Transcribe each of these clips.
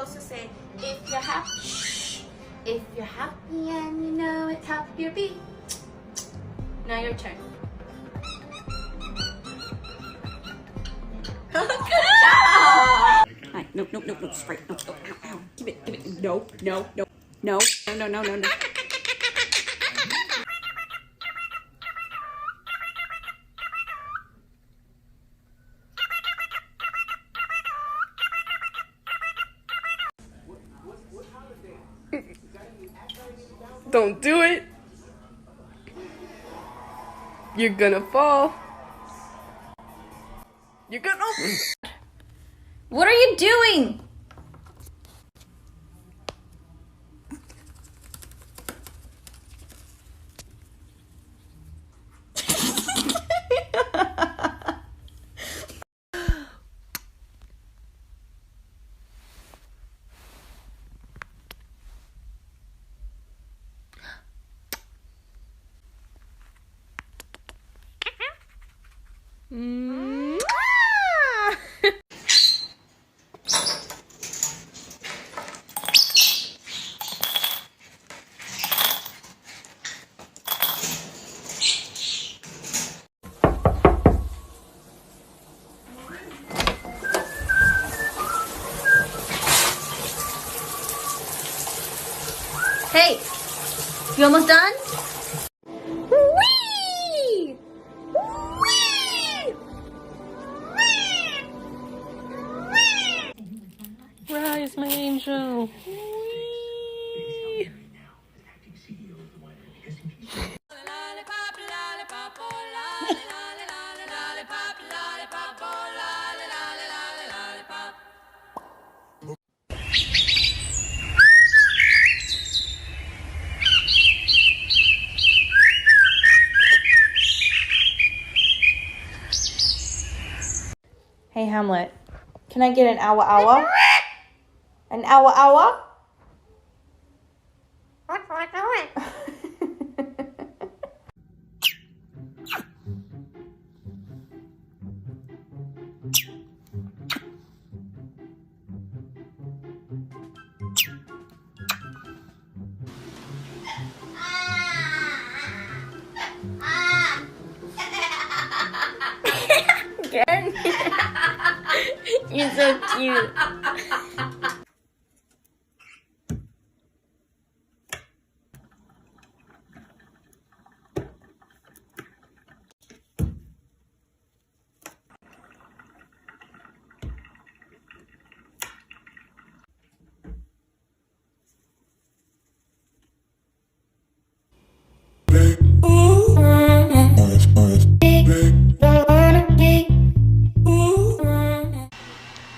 supposed to say, if you're happy, shh. If you're happy and you know it, tap your beat. Now your turn. Good job! Right, no, straight, no, ow. Give it, no. Don't do it. You're gonna fall. You're gonna... What are you doing? Hey, you almost done? Whee! Whee! Rise, my angel. Hey Hamlet, can I get an hour? An hour? Again? You're so cute.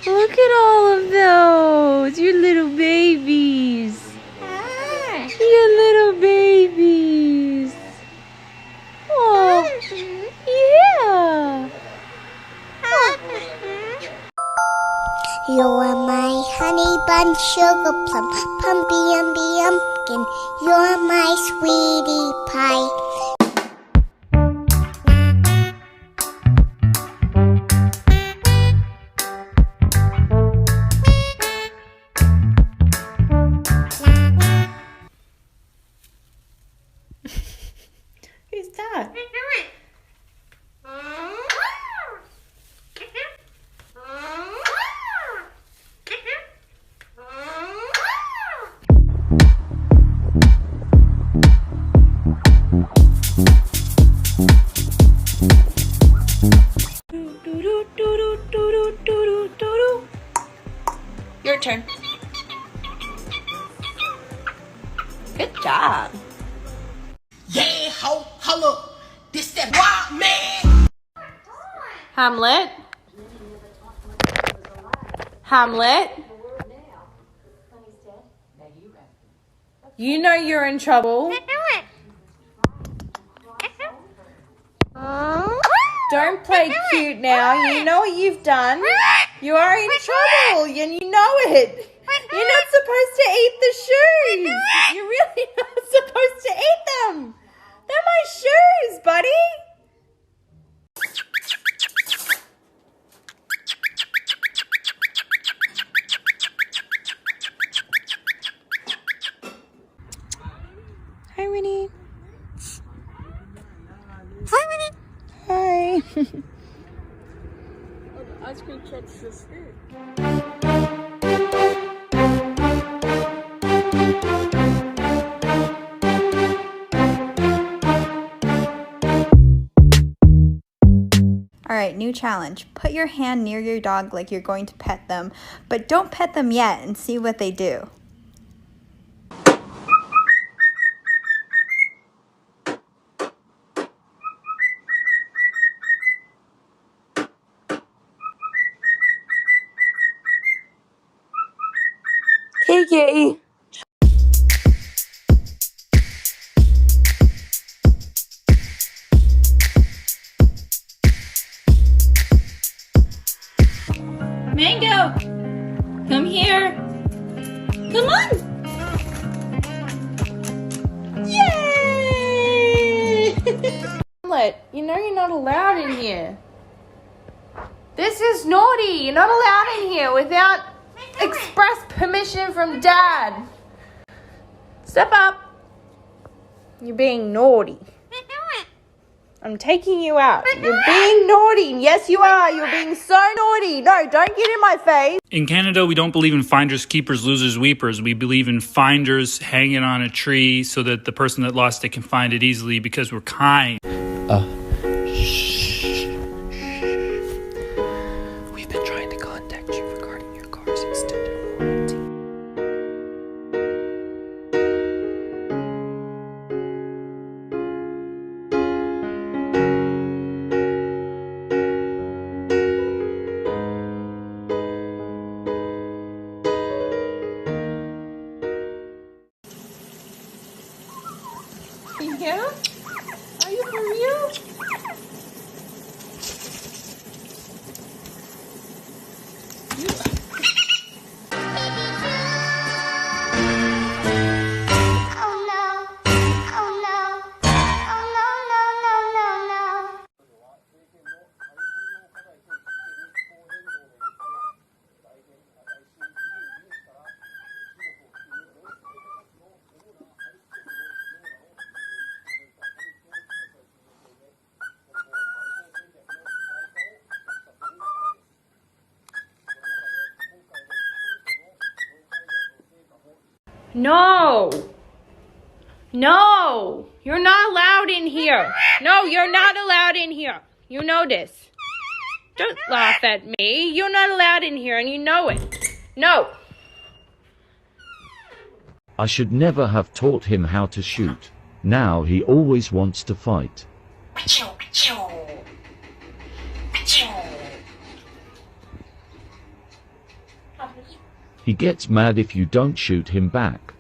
Look at all of those. Your little babies. Your little babies. Oh, yeah. You're my honey bun, sugar plum, pumpy umby umpkin. You're my sweetie pie. Who's that? Your turn. Good job. Yeah, ho, holla, this that wild man. Hamlet. Hamlet. You know you're in trouble. Don't play cute now. You know what you've done. You are in trouble and you know it. You're not supposed to eat the shoes. You're really not supposed to eat them. They're my shoes, buddy. Ice cream truck's just here. Alright, new challenge. Put your hand near your dog like you're going to pet them, but don't pet them yet and see what they do. Kiki! Mango! Come here! Come on! Yay! You know you're not allowed in here. This is naughty. You're not allowed in here without express permission from Dad. Step up. You're being naughty. I'm taking you out. You're being naughty. Yes, you are. You're being so naughty. No, don't get in my face. In Canada, we don't believe in finders, keepers, losers, weepers. We believe in finders hanging on a tree so that the person that lost it can find it easily because we're kind. We've been trying to contact you regarding your car's extended warranty. Yeah? Are you for real? Oh no, oh no, oh no, no, no, no, no. No! No! You're not allowed in here. No, you're not allowed in here. You know this. Don't laugh at me. You're not allowed in here and you know it. No! I should never have taught him how to shoot. Now he always wants to fight. He gets mad if you don't shoot him back.